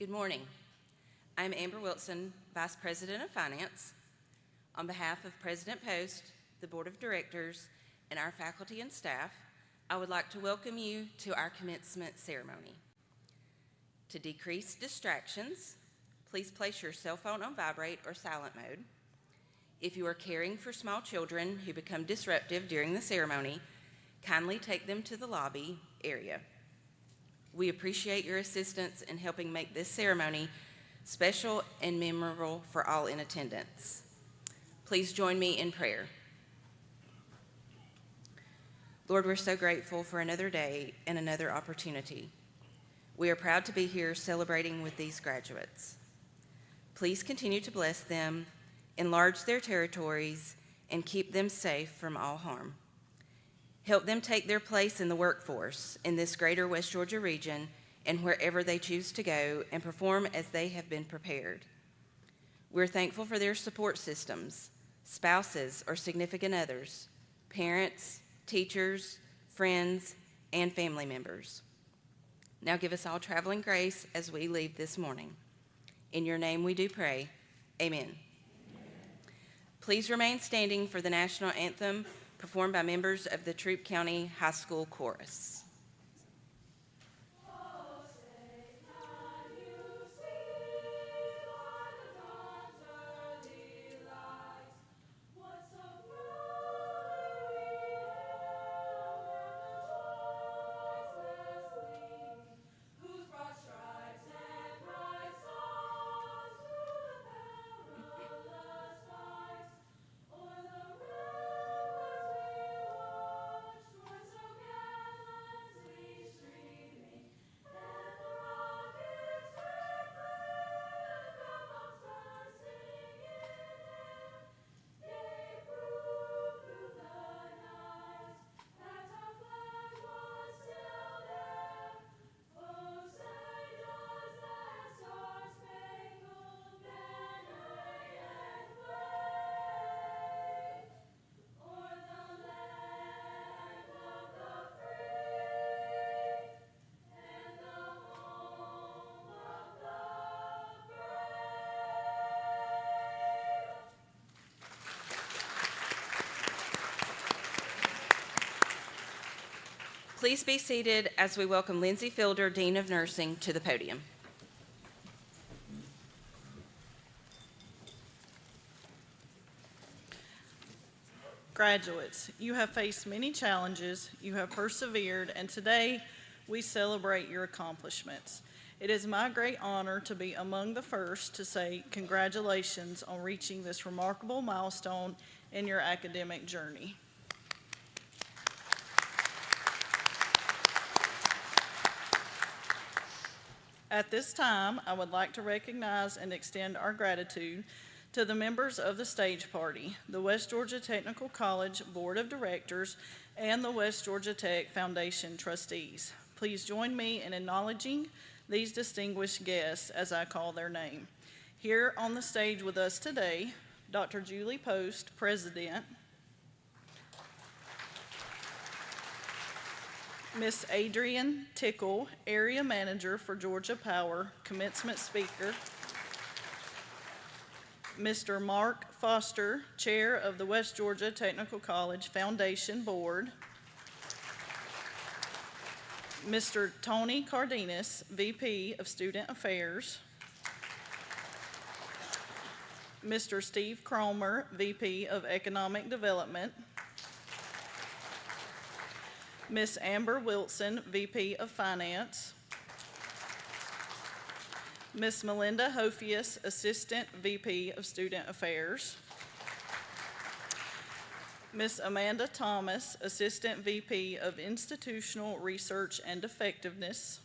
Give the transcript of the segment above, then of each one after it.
Good morning. I'm Amber Wilson, Vice President of Finance. On behalf of President Post, the Board of Directors, and our faculty and staff, I would like to welcome you to our commencement ceremony. To decrease distractions, please place your cell phone on vibrate or silent mode. If you are caring for small children who become disruptive during the ceremony, kindly take them to the lobby area. We appreciate your assistance in helping make this ceremony special and memorable for all in attendance. Please join me in prayer. Lord, we're so grateful for another day and another opportunity. We are proud to be here celebrating with these graduates. Please continue to bless them, enlarge their territories, and keep them safe from all harm. Help them take their place in the workforce in this greater West Georgia region and wherever they choose to go and perform as they have been prepared. We're thankful for their support systems, spouses or significant others, parents, teachers, friends, and family members. Now give us all traveling grace as we leave this morning. In your name we do pray. Amen. Please remain standing for the national anthem performed by members of the Troup County High School Chorus. Please be seated as we welcome Lindsay Fielder, Dean of Nursing, to the podium. Graduates, you have faced many challenges, you have persevered, and today we celebrate your accomplishments. It is my great honor to be among the first to say congratulations on reaching this remarkable milestone in your academic journey. At this time, I would like to recognize and extend our gratitude to the members of the stage party, the West Georgia Technical College Board of Directors, and the West Georgia Tech Foundation trustees. Please join me in acknowledging these distinguished guests as I call their name. Here on the stage with us today, Dr. Julie Post, President, Ms. Adrienne Tickle, Area Manager for Georgia Power, Commencement Speaker, Mr. Mark Foster, Chair of the West Georgia Technical College Foundation Board, Mr. Tony Cardenas, VP of Student Affairs, Mr. Steve Cromer, VP of Economic Development, Ms. Amber Wilson, VP of Finance, Ms. Melinda Hofius, Assistant VP of Student Affairs, Ms. Amanda Thomas, Assistant VP of Institutional Research and Effectiveness,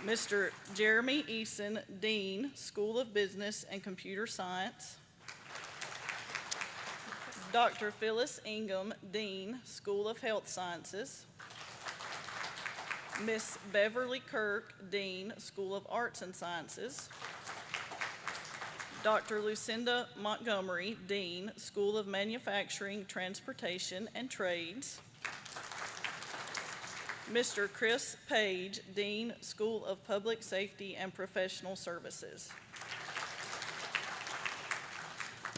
Mr. Jeremy Eason, Dean, School of Business and Computer Science, Dr. Phyllis Ingham, Dean, School of Health Sciences, Ms. Beverly Kirk, Dean, School of Arts and Sciences, Dr. Lucinda Montgomery, Dean, School of Manufacturing, Transportation, and Trades, Mr. Chris Page, Dean, School of Public Safety and Professional Services.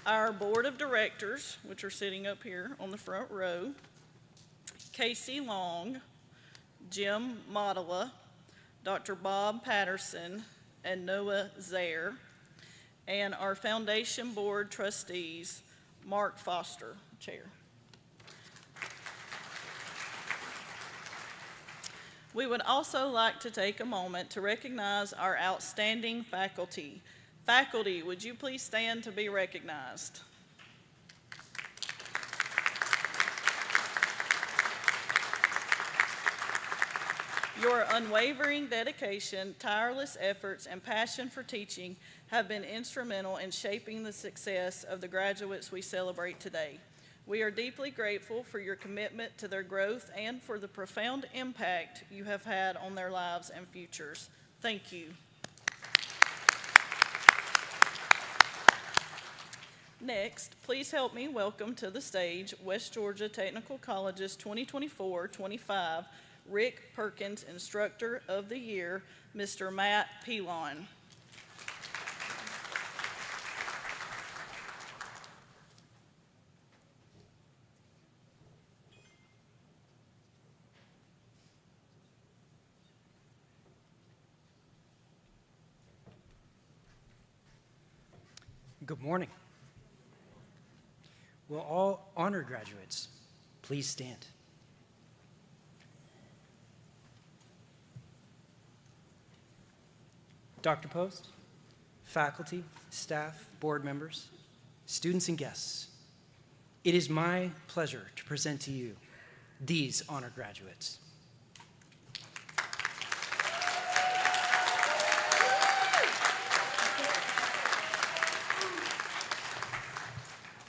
Our Board of Directors, which are sitting up here on the front row: Casey Long, Jim Mottala, Dr. Bob Patterson, and Noah Zaire. And our Foundation Board Trustees, Mark Foster, Chair. We would also like to take a moment to recognize our outstanding faculty. Faculty, would you please stand to be recognized? Your unwavering dedication, tireless efforts, and passion for teaching have been instrumental in shaping the success of the graduates we celebrate today. We are deeply grateful for your commitment to their growth and for the profound impact you have had on their lives and futures. Thank you. Next, please help me welcome to the stage West Georgia Technical College's 2024-25 Rick Perkins Instructor of the Year, Mr. Matt Pelon. Good morning. Will all honor graduates please stand? Dr. Post, faculty, staff, board members, students, and guests, it is my pleasure to present to you these honor graduates.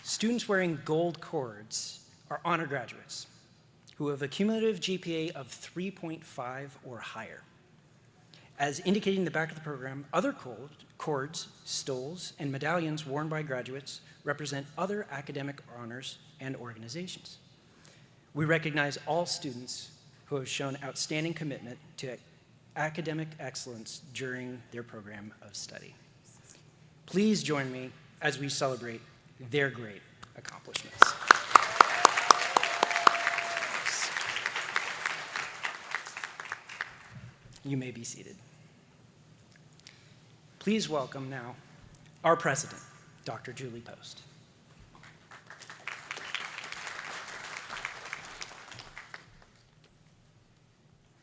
Students wearing gold cords are honor graduates who have a cumulative GPA of 3.5 or higher. As indicated in the back of the program, other cords, stoles, and medallions worn by graduates represent other academic honors and organizations. We recognize all students who have shown outstanding commitment to academic excellence during their program of study. Please join me as we celebrate their great accomplishments. You may be seated. Please welcome now our president, Dr. Julie Post.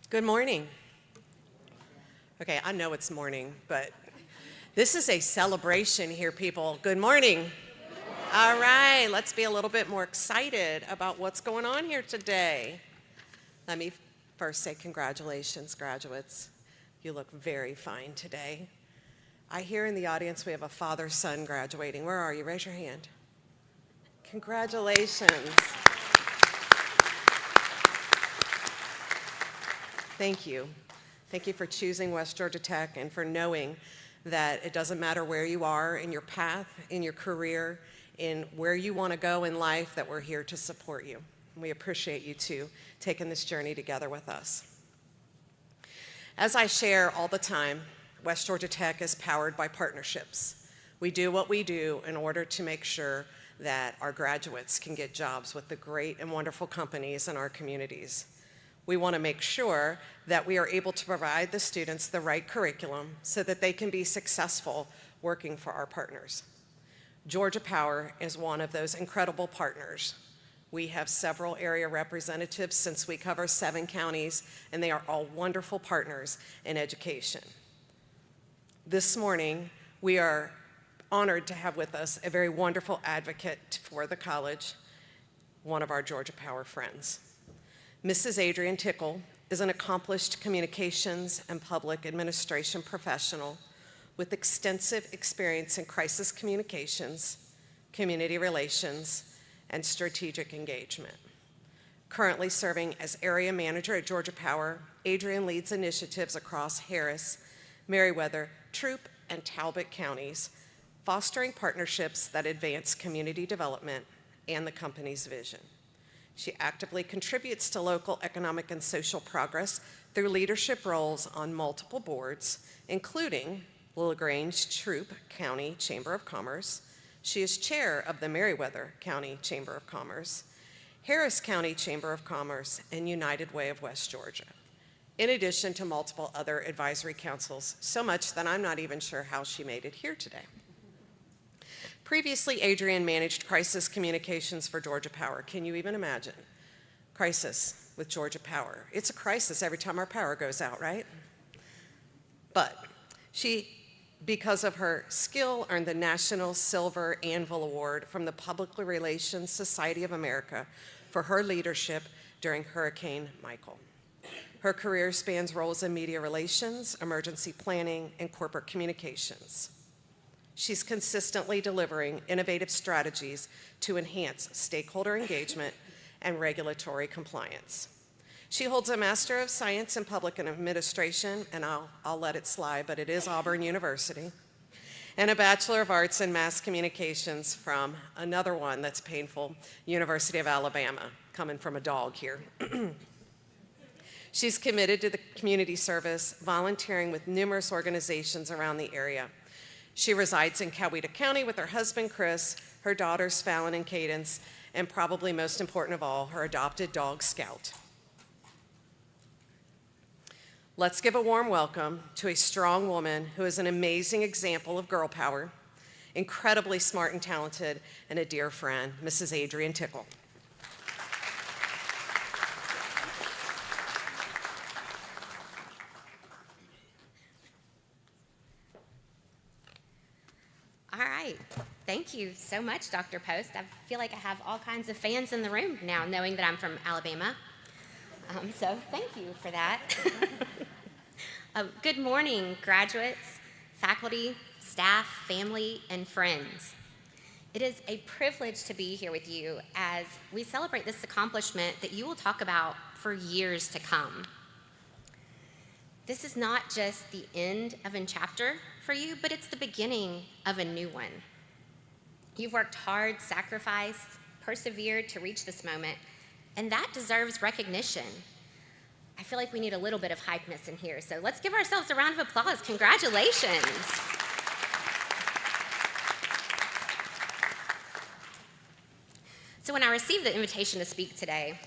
Good morning. Okay, I know it's morning, but this is a celebration here, people. Good morning. All right, let's be a little bit more excited about what's going on here today. Let me first say congratulations, graduates. You look very fine today. I hear in the audience we have a father-son graduating. Where are you? Raise your hand. Congratulations. Thank you. Thank you for choosing West Georgia Tech and for knowing that it doesn't matter where you are in your path, in your career, in where you want to go in life, that we're here to support you. We appreciate you too taking this journey together with us. As I share all the time, West Georgia Tech is powered by partnerships. We do what we do in order to make sure that our graduates can get jobs with the great and wonderful companies in our communities. We want to make sure that we are able to provide the students the right curriculum so that they can be successful working for our partners. Georgia Power is one of those incredible partners. We have several area representatives since we cover 7 counties, and they are all wonderful partners in education. This morning, we are honored to have with us a very wonderful advocate for the college, one of our Georgia Power friends. Mrs. Adrienne Tickle is an accomplished communications and public administration professional with extensive experience in crisis communications, community relations, and strategic engagement. Currently serving as area manager at Georgia Power, Adrienne leads initiatives across Harris, Meriwether, Troup, and Talbot counties, fostering partnerships that advance community development and the company's vision. She actively contributes to local economic and social progress through leadership roles on multiple boards, including LaGrange Troup County Chamber of Commerce. She is chair of the Meriwether County Chamber of Commerce, Harris County Chamber of Commerce, and United Way of West Georgia, in addition to multiple other advisory councils, so much that I'm not even sure how she made it here today. Previously, Adrienne managed crisis communications for Georgia Power. Can you even imagine? Crisis with Georgia Power. It's a crisis every time our power goes out, right? But she, because of her skill, earned the National Silver Anvil Award from the Public Relations Society of America for her leadership during Hurricane Michael. Her career spans roles in media relations, emergency planning, and corporate communications. She's consistently delivering innovative strategies to enhance stakeholder engagement and regulatory compliance. She holds a Master of Science in Public Administration, and I'll let it slide, but it is Auburn University, and a Bachelor of Arts in Mass Communications from another one that's painful, University of Alabama, coming from a dog here. She's committed to the community service, volunteering with numerous organizations around the area. She resides in Coweta County with her husband, Chris, her daughters, Fallon and Cadence, and probably most important of all, her adopted dog, Scout. Let's give a warm welcome to a strong woman who is an amazing example of girl power, incredibly smart and talented, and a dear friend, Mrs. Adrienne Tickle. All right. Thank you so much, Dr. Post. I feel like I have all kinds of fans in the room now, knowing that I'm from Alabama. So thank you for that. Good morning, graduates, faculty, staff, family, and friends. It is a privilege to be here with you as we celebrate this accomplishment that you will talk about for years to come. This is not just the end of a chapter for you, but it's the beginning of a new one. You've worked hard, sacrificed, persevered to reach this moment, and that deserves recognition. I feel like we need a little bit of hypeness in here, so let's give ourselves a round of applause. Congratulations. So when I received the invitation to speak today,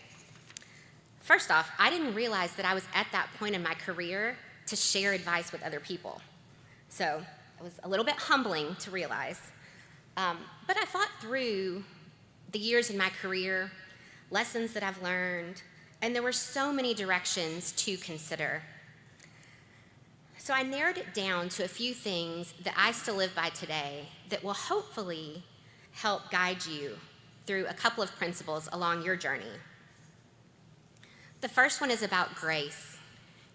first off, I didn't realize that I was at that point in my career to share advice with other people. So it was a little bit humbling to realize. But I thought through the years in my career, lessons that I've learned, and there were so many directions to consider. So I narrowed it down to a few things that I still live by today that will hopefully help guide you through a couple of principles along your journey. The first one is about grace,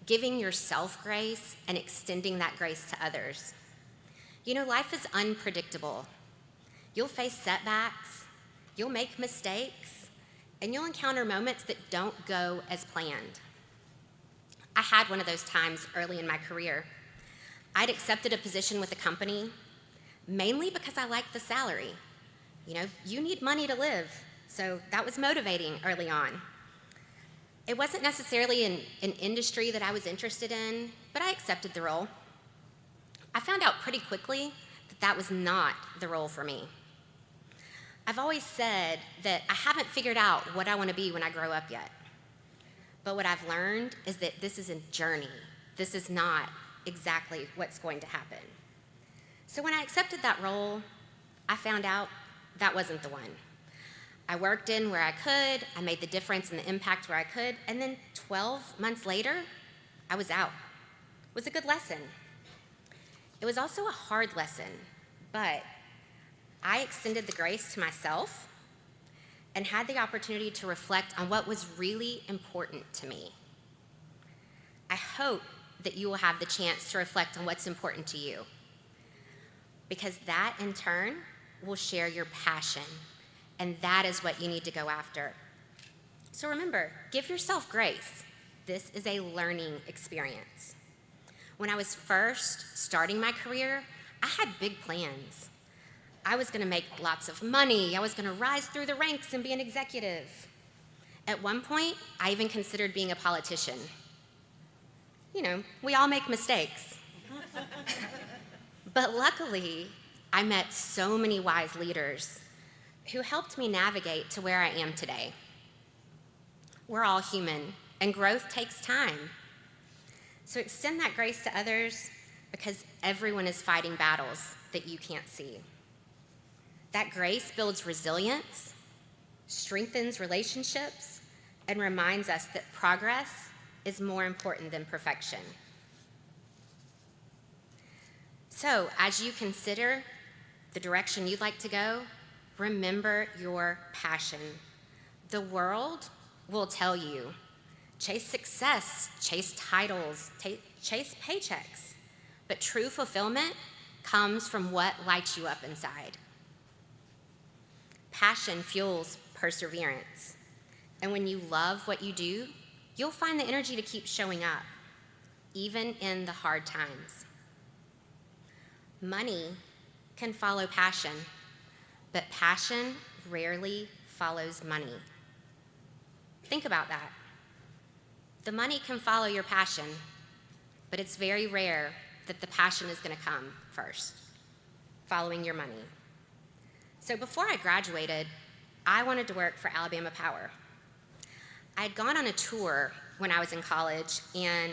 giving yourself grace and extending that grace to others. You know, life is unpredictable. You'll face setbacks, you'll make mistakes, and you'll encounter moments that don't go as planned. I had one of those times early in my career. I'd accepted a position with a company mainly because I liked the salary. You know, you need money to live, so that was motivating early on. It wasn't necessarily an industry that I was interested in, but I accepted the role. I found out pretty quickly that that was not the role for me. I've always said that I haven't figured out what I want to be when I grow up yet. But what I've learned is that this is a journey. This is not exactly what's going to happen. So when I accepted that role, I found out that wasn't the one. I worked in where I could, I made the difference and the impact where I could, and then 12 months later, I was out. It was a good lesson. It was also a hard lesson, but I extended the grace to myself and had the opportunity to reflect on what was really important to me. I hope that you will have the chance to reflect on what's important to you, because that, in turn, will share your passion, and that is what you need to go after. So remember, give yourself grace. This is a learning experience. When I was first starting my career, I had big plans. I was going to make lots of money. I was going to rise through the ranks and be an executive. At one point, I even considered being a politician. You know, we all make mistakes. But luckily, I met so many wise leaders who helped me navigate to where I am today. We're all human, and growth takes time. So extend that grace to others because everyone is fighting battles that you can't see. That grace builds resilience, strengthens relationships, and reminds us that progress is more important than perfection. So, as you consider the direction you'd like to go, remember your passion. The world will tell you, chase success, chase titles, chase paychecks. But true fulfillment comes from what lights you up inside. Passion fuels perseverance. And when you love what you do, you'll find the energy to keep showing up, even in the hard times. Money can follow passion, but passion rarely follows money. Think about that. The money can follow your passion, but it's very rare that the passion is going to come first, following your money. So before I graduated, I wanted to work for Alabama Power. I had gone on a tour when I was in college and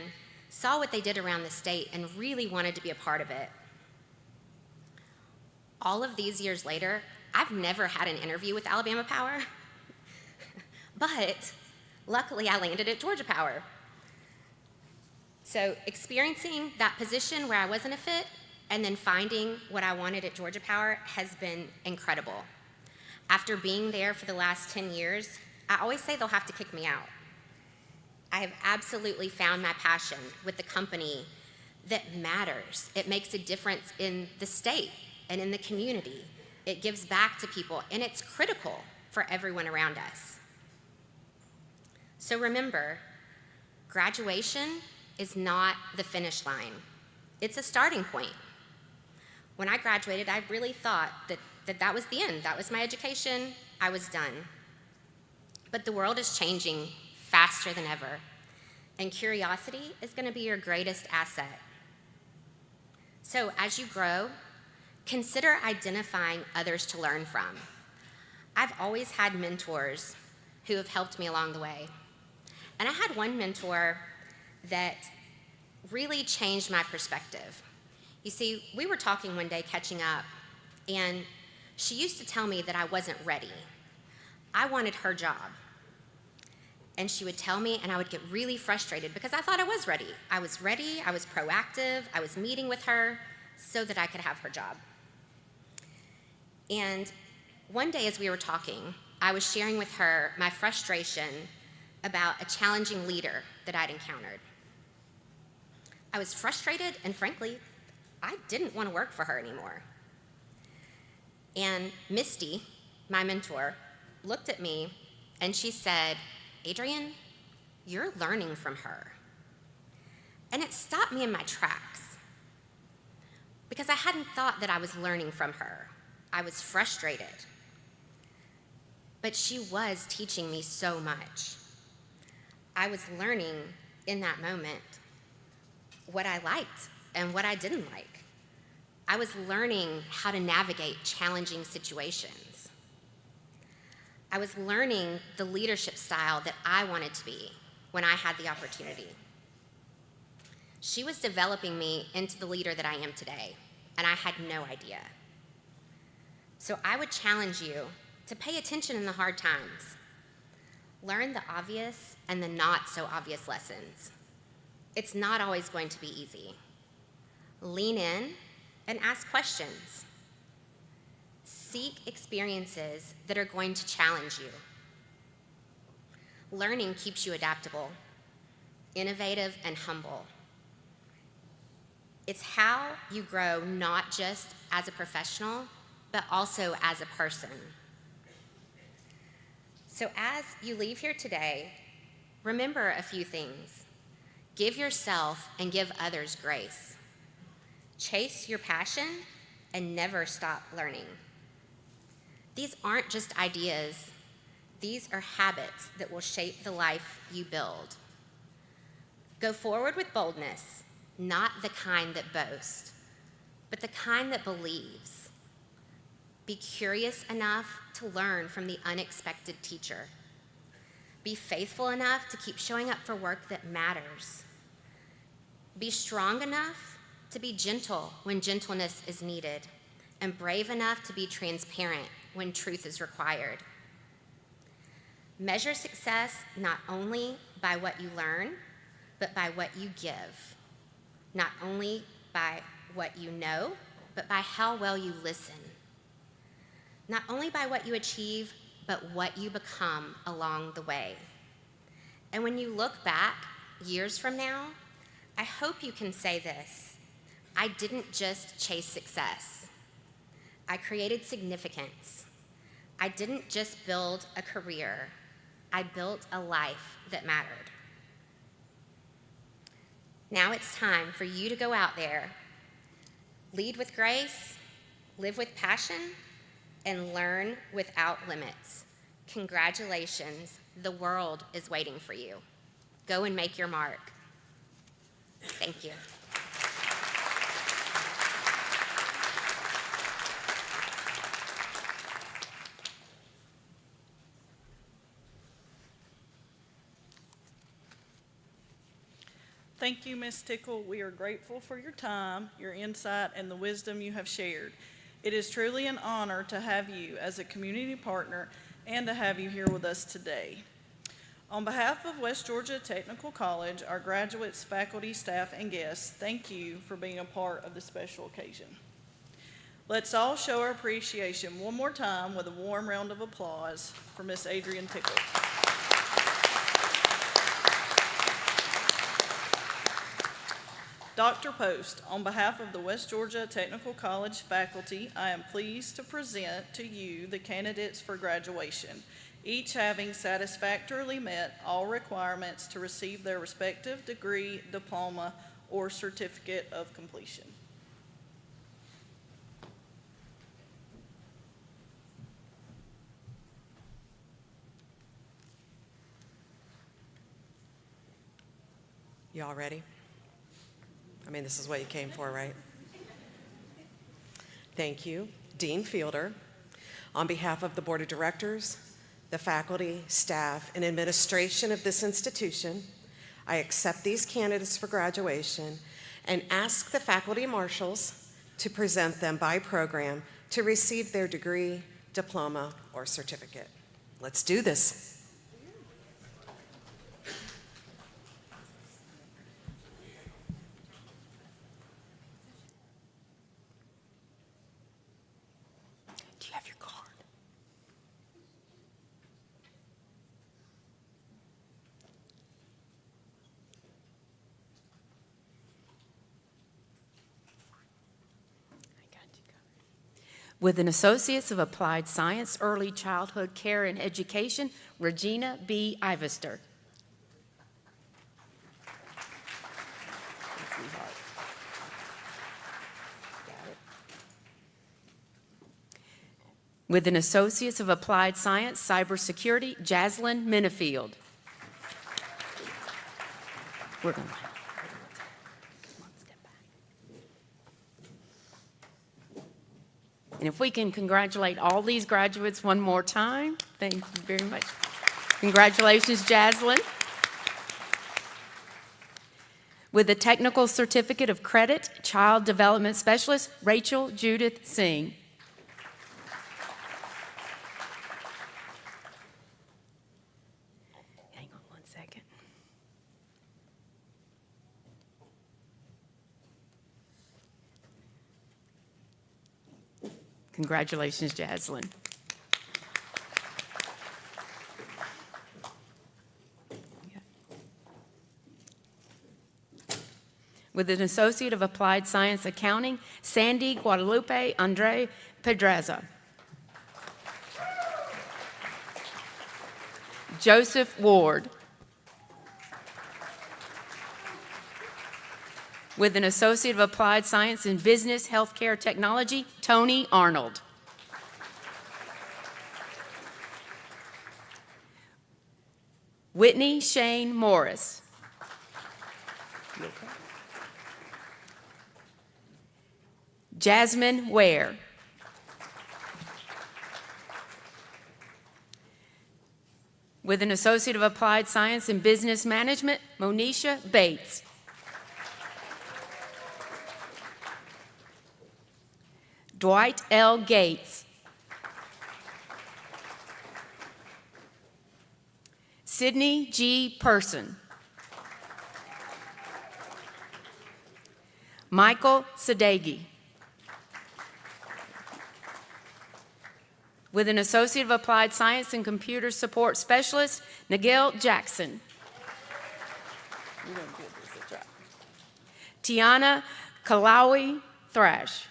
saw what they did around the state and really wanted to be a part of it. All of these years later, I've never had an interview with Alabama Power, but luckily I landed at Georgia Power. So experiencing that position where I wasn't a fit and then finding what I wanted at Georgia Power has been incredible. After being there for the last 10 years, I always say they'll have to kick me out. I have absolutely found my passion with the company that matters. It makes a difference in the state and in the community. It gives back to people, and it's critical for everyone around us. So remember, graduation is not the finish line. It's a starting point. When I graduated, I really thought that was the end. That was my education. I was done. But the world is changing faster than ever, and curiosity is going to be your greatest asset. So as you grow, consider identifying others to learn from. I've always had mentors who have helped me along the way. And I had one mentor that really changed my perspective. You see, we were talking one day, catching up, and she used to tell me that I wasn't ready. I wanted her job. And she would tell me, and I would get really frustrated because I thought I was ready. I was ready, I was proactive, I was meeting with her so that I could have her job. And one day as we were talking, I was sharing with her my frustration about a challenging leader that I'd encountered. I was frustrated, and frankly, I didn't want to work for her anymore. And Misty, my mentor, looked at me and she said, "Adrienne, you're learning from her." And it stopped me in my tracks because I hadn't thought that I was learning from her. I was frustrated. But she was teaching me so much. I was learning in that moment what I liked and what I didn't like. I was learning how to navigate challenging situations. I was learning the leadership style that I wanted to be when I had the opportunity. She was developing me into the leader that I am today, and I had no idea. So I would challenge you to pay attention in the hard times. Learn the obvious and the not so obvious lessons. It's not always going to be easy. Lean in and ask questions. Seek experiences that are going to challenge you. Learning keeps you adaptable, innovative, and humble. It's how you grow not just as a professional, but also as a person. So as you leave here today, remember a few things. Give yourself and give others grace. Chase your passion and never stop learning. These aren't just ideas. These are habits that will shape the life you build. Go forward with boldness, not the kind that boasts, but the kind that believes. Be curious enough to learn from the unexpected teacher. Be faithful enough to keep showing up for work that matters. Be strong enough to be gentle when gentleness is needed, and brave enough to be transparent when truth is required. Measure success not only by what you learn, but by what you give. Not only by what you know, but by how well you listen. Not only by what you achieve, but what you become along the way. And when you look back years from now, I hope you can say this: I didn't just chase success. I created significance. I didn't just build a career. I built a life that mattered. Now it's time for you to go out there, lead with grace, live with passion, and learn without limits. Congratulations, the world is waiting for you. Go and make your mark. Thank you. Thank you, Ms. Tickle. We are grateful for your time, your insight, and the wisdom you have shared. It is truly an honor to have you as a community partner and to have you here with us today. On behalf of West Georgia Technical College, our graduates, faculty, staff, and guests, thank you for being a part of this special occasion. Let's all show our appreciation one more time with a warm round of applause for Ms. Adrienne Tickle. Dr. Post, on behalf of the West Georgia Technical College faculty, I am pleased to present to you the candidates for graduation, each having satisfactorily met all requirements to receive their respective degree, diploma, or certificate of completion. Y'all ready? I mean, this is what you came for, right? Thank you. Dean Fielder, on behalf of the Board of Directors, the faculty, staff, and administration of this institution, I accept these candidates for graduation and ask the faculty marshals to present them by program to receive their degree, diploma, or certificate. Let's do this. Do you have your card? With an Associates of Applied Science, Early Childhood Care and Education, Regina B. Ivester. With an Associates of Applied Science, Cybersecurity, Jaslyn Minifield. We're going to And if we can congratulate all these graduates one more time, thank you very much. Congratulations, Jaslyn. With a Technical Certificate of Credit, Child Development Specialist, Rachel Judith Singh. Hang on one second. Congratulations, Jaslyn. With an Associate of Applied Science Accounting, Sandy Guadalupe Andre Pedraza. Joseph Ward. With an Associate of Applied Science in Business Healthcare Technology, Tony Arnold. Whitney Shane Morris. Jasmine Ware. With an Associate of Applied Science in Business Management, Monisha Bates. Dwight L. Gates. Sydney G. Person. Michael Sadegi. With an Associate of Applied Science and Computer Support Specialist, Nigel Jackson. Tiana Callaway Thrash.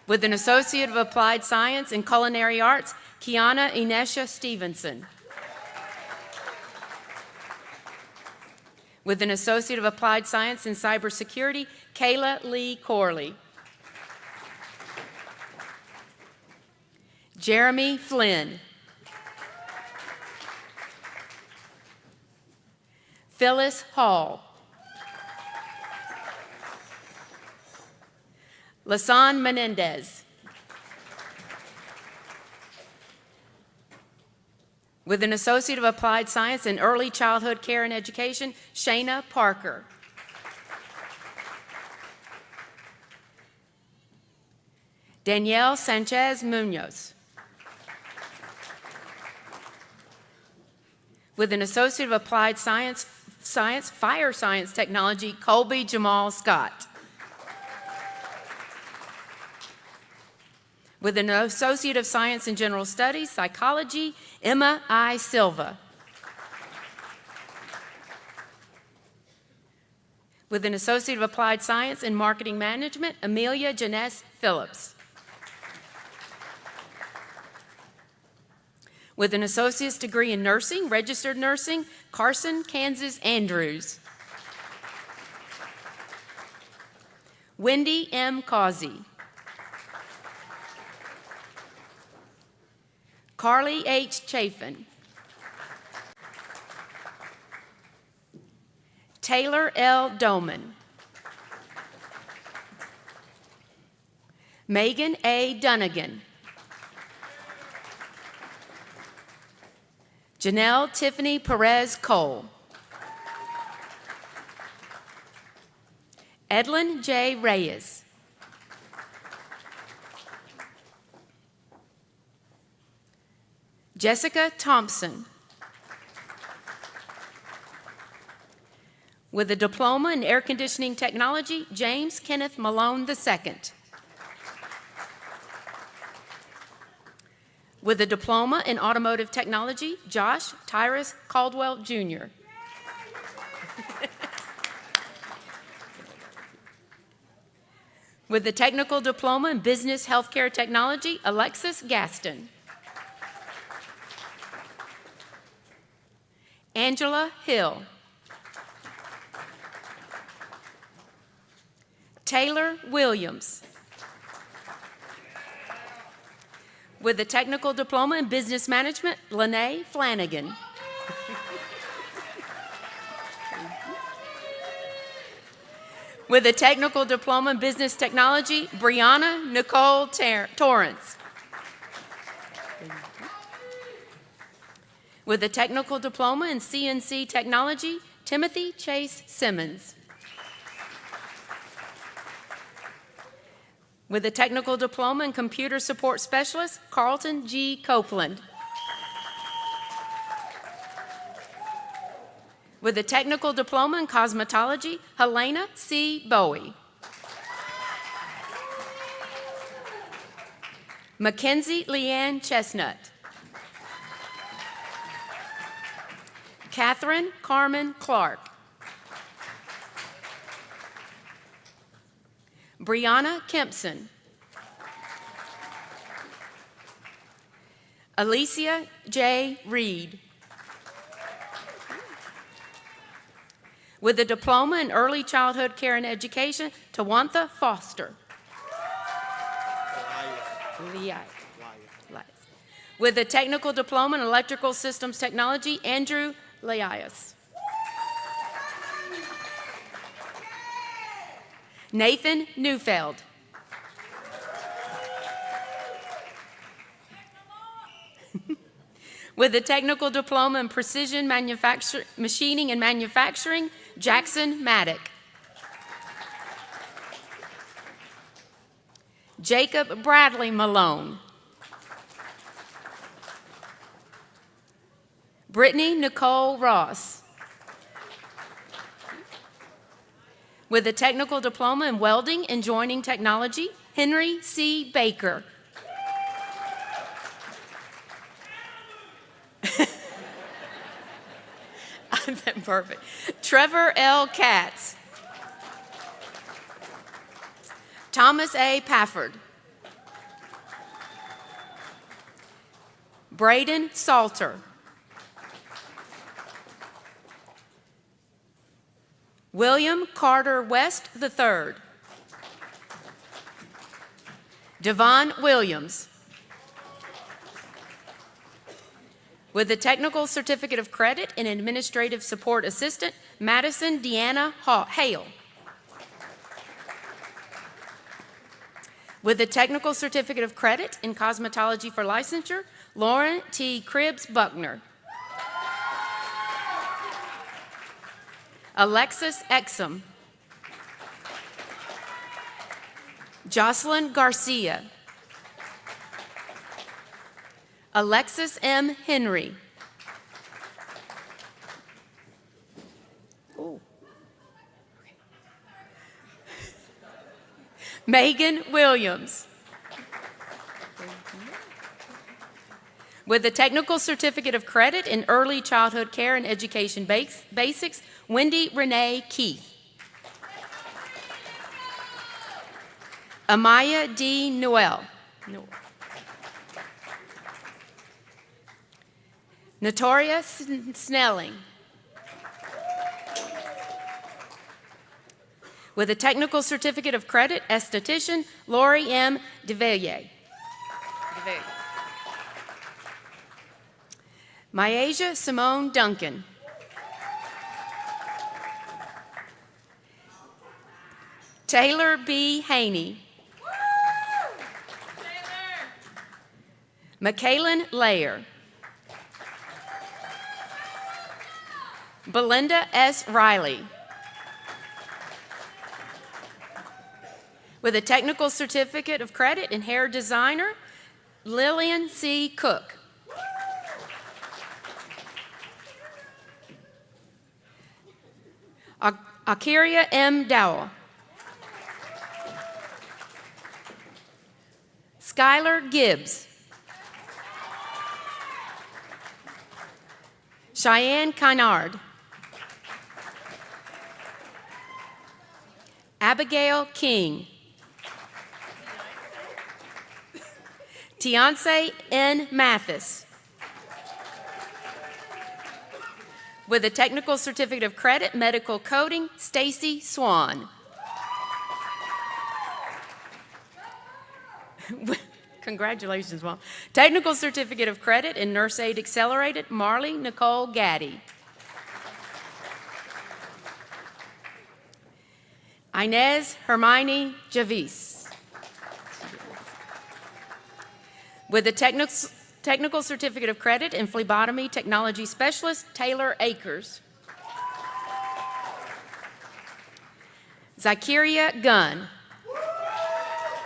With an Associate of Applied Science in Culinary Arts, Kiana Inesha Stevenson. With an Associate of Applied Science in Cybersecurity, Kayla Lee Corley. Jeremy Flynn. Phyllis Hall. Lasan Menendez. With an Associate of Applied Science in Early Childhood Care and Education, Shayna Parker. Danielle Sanchez Munoz. With an Associate of Applied Science, Fire Science Technology, Colby Jamal Scott. With an Associate of Science in General Studies, Psychology, Emma I. Silva. With an Associate of Applied Science in Marketing Management, Amelia Janess Phillips. With an Associate's degree in Nursing, Registered Nursing, Carson, Kansas Andrews. Wendy M. Causey. Carly H. Chafin. Taylor L. Doman. Megan A. Dunnigan. Janelle Tiffany Perez Cole. Edlin J. Reyes. Jessica Thompson. With a diploma in air conditioning technology, James Kenneth Malone II. With a diploma in automotive technology, Josh Tyrus Caldwell Jr. With a technical diploma in business healthcare technology, Alexis Gaston. Angela Hill. Taylor Williams. With a technical diploma in business management, Lene Flanagan. With a technical diploma in business technology, Brianna Nicole Torrance. With a technical diploma in CNC technology, Timothy Chase Simmons. With a technical diploma in computer support specialist, Carlton G. Copeland. With a technical diploma in cosmetology, Helena C. Bowie. Mackenzie Leanne Chestnut. Catherine Carmen Clark. Brianna Kempson. Alicia J. Reed. With a diploma in early childhood care and education, Tawantha Foster. With a technical diploma in electrical systems technology, Andrew Laias. Nathan Neufeld. With a technical diploma in precision machining and manufacturing, Jackson Maddock. Jacob Bradley Malone. Brittany Nicole Ross. With a technical diploma in welding and joining technology, Henry C. Baker. Perfect. Trevor L. Katz. Thomas A. Pafford. Braden Salter. William Carter West III. Devon Williams. With a technical certificate of credit in administrative support assistant, Madison Deanna Hale. With a technical certificate of credit in cosmetology for licensure, Lauren T. Cribbs Buckner. Alexis Exum. Jocelyn Garcia. Alexis M. Henry. Ooh. Okay. Megan Williams. With a technical certificate of credit in early childhood care and education basics, Wendy Renee Keith. Amaya D. Noel. Notoria Snelling. With a technical certificate of credit, esthetician, Lori M. DeVilliers. Myasia Simone Duncan. Taylor B. Haney. Michaelan Layer. Belinda S. Riley. With a technical certificate of credit in hair designer, Lillian C. Cook. Akiria M. Dowell. Skylar Gibbs. Cheyenne Kynard. Abigail King. Tiance N. Mathis. With a technical certificate of credit, medical coding, Stacy Swan. Congratulations, Mom. Technical certificate of credit in nurse aid accelerated, Marley Nicole Gaddy. Inez Hermione Javis. With a technical certificate of credit in phlebotomy technology specialist, Taylor Akers. Zakiria Gunn.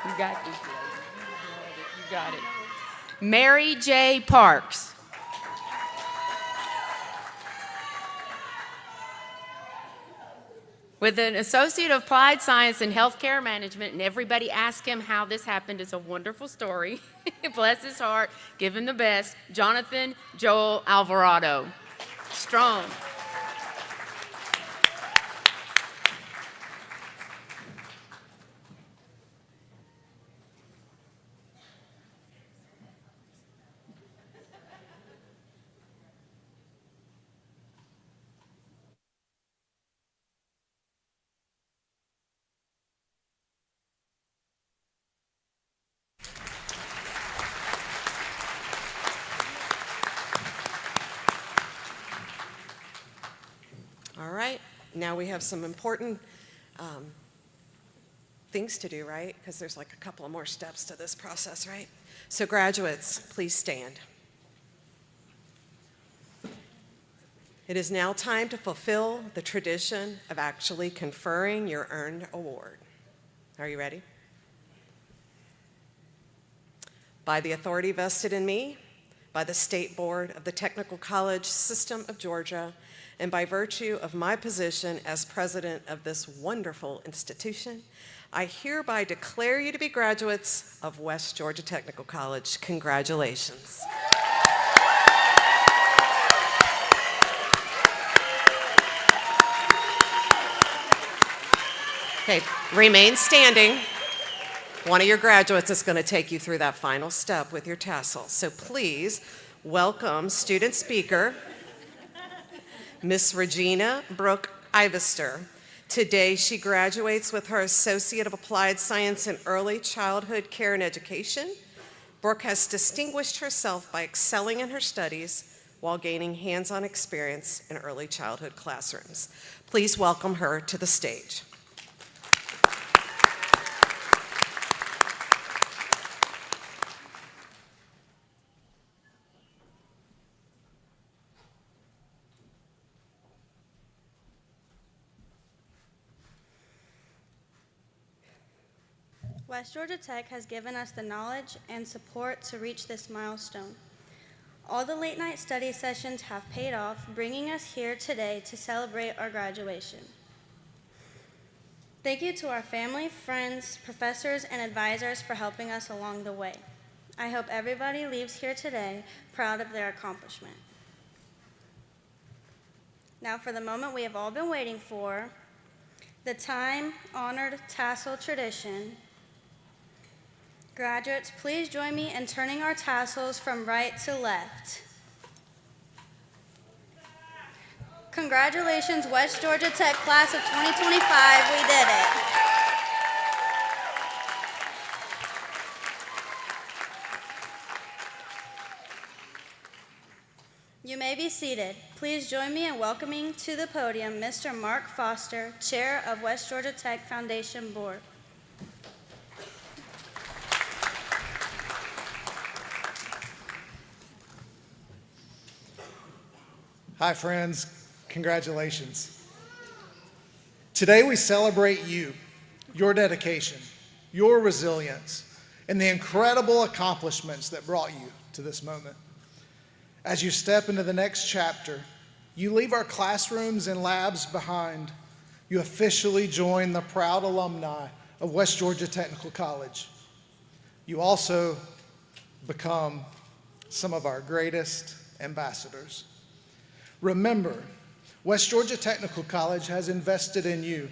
You got this. You got it. Mary J. Parks. With an Associate of Applied Science in Healthcare Management, and everybody asked him how this happened. It's a wonderful story. Bless his heart. Give him the best. Jonathan Joel Alvarado. Strong. All right, now we have some important things to do, right? Because there's like a couple of more steps to this process, right? So graduates, please stand. It is now time to fulfill the tradition of actually conferring your earned award. Are you ready? By the authority vested in me, by the State Board of the Technical College System of Georgia, and by virtue of my position as president of this wonderful institution, I hereby declare you to be graduates of West Georgia Technical College. Congratulations. Okay, remain standing. One of your graduates is going to take you through that final step with your tassel. So please welcome student speaker, Miss Regina Brooke Ivester. Today she graduates with her Associate of Applied Science in Early Childhood Care and Education. Brooke has distinguished herself by excelling in her studies while gaining hands-on experience in early childhood classrooms. Please welcome her to the stage. West Georgia Tech has given us the knowledge and support to reach this milestone. All the late-night study sessions have paid off, bringing us here today to celebrate our graduation. Thank you to our family, friends, professors, and advisors for helping us along the way. I hope everybody leaves here today proud of their accomplishment. Now for the moment we have all been waiting for, the time-honored tassel tradition. Graduates, please join me in turning our tassels from right to left. Congratulations, West Georgia Tech class of 2025, we did it. You may be seated. Please join me in welcoming to the podium Mr. Mark Foster, Chair of West Georgia Tech Foundation Board. Hi, friends. Congratulations. Today we celebrate you, your dedication, your resilience, and the incredible accomplishments that brought you to this moment. As you step into the next chapter, you leave our classrooms and labs behind. You officially join the proud alumni of West Georgia Technical College. You also become some of our greatest ambassadors. Remember, West Georgia Technical College has invested in you,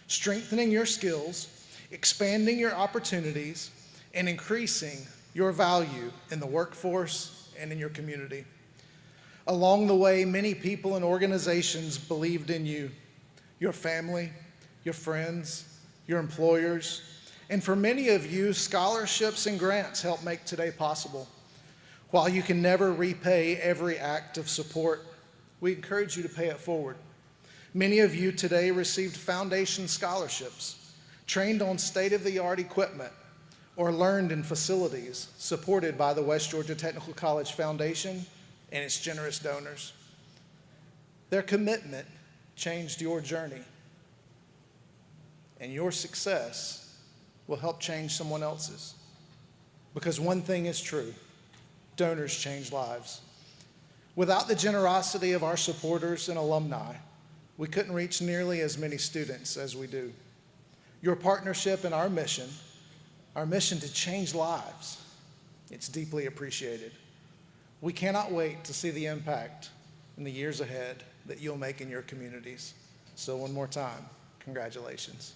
strengthening your skills, expanding your opportunities, and increasing your value in the workforce and in your community. Along the way, many people and organizations believed in you, your family, your friends, your employers, and for many of you, scholarships and grants help make today possible. While you can never repay every act of support, we encourage you to pay it forward. Many of you today received foundation scholarships, trained on state-of-the-art equipment, or learned in facilities supported by the West Georgia Technical College Foundation and its generous donors. Their commitment changed your journey, and your success will help change someone else's. Because one thing is true, donors change lives. Without the generosity of our supporters and alumni, we couldn't reach nearly as many students as we do. Your partnership in our mission to change lives, it's deeply appreciated. We cannot wait to see the impact in the years ahead that you'll make in your communities. So one more time, congratulations.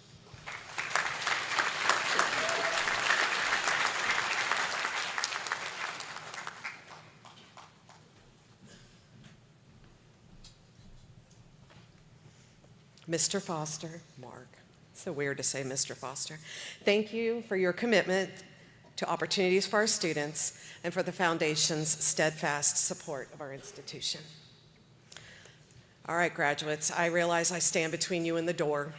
Mr. Foster, Mark. It's so weird to say Mr. Foster. Thank you for your commitment to opportunities for our students and for the Foundation's steadfast support of our institution. All right, graduates, I realize I stand between you and the door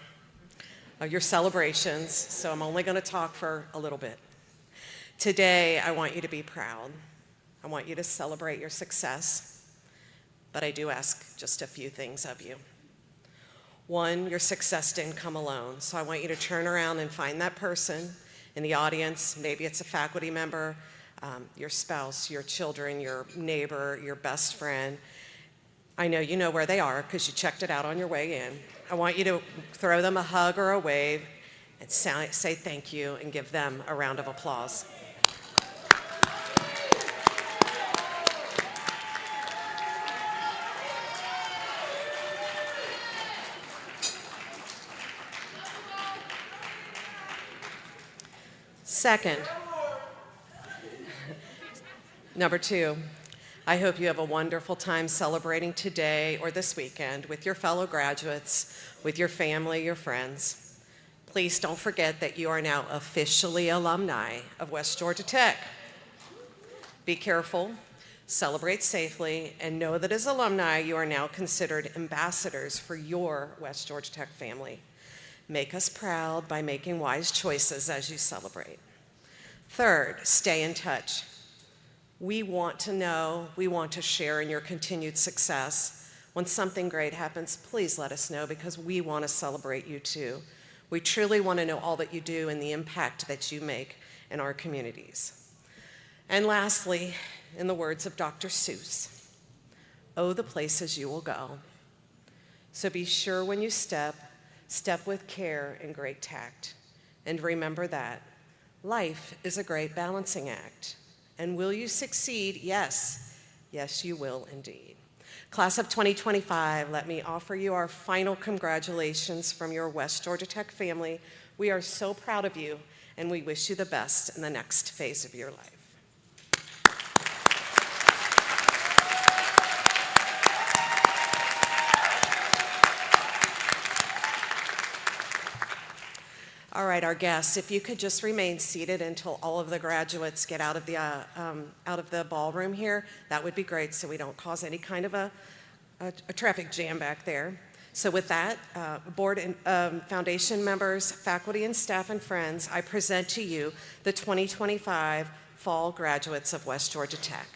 of your celebrations, so I'm only going to talk for a little bit. Today, I want you to be proud. I want you to celebrate your success, but I do ask just a few things of you. One, your success didn't come alone, so I want you to turn around and find that person in the audience. Maybe it's a faculty member, your spouse, your children, your neighbor, your best friend. I know you know where they are because you checked it out on your way in. I want you to throw them a hug or a wave and say thank you and give them a round of applause. Second, number two, I hope you have a wonderful time celebrating today or this weekend with your fellow graduates, with your family, your friends. Please don't forget that you are now officially alumni of West Georgia Tech. Be careful, celebrate safely, and know that as alumni, you are now considered ambassadors for your West Georgia Tech family. Make us proud by making wise choices as you celebrate. Third, stay in touch. We want to know, we want to share in your continued success. When something great happens, please let us know because we want to celebrate you too. We truly want to know all that you do and the impact that you make in our communities. And lastly, in the words of Dr. Seuss, oh, the places you will go. So be sure when you step with care and great tact. And remember that life is a great balancing act. And will you succeed? Yes. Yes, you will indeed. Class of 2025, let me offer you our final congratulations from your West Georgia Tech family. We are so proud of you, and we wish you the best in the next phase of your life. All right, our guests, if you could just remain seated until all of the graduates get out of the ballroom here, that would be great so we don't cause any kind of a traffic jam back there. So with that, board and foundation members, faculty and staff and friends, I present to you the 2025 fall graduates of West Georgia Tech.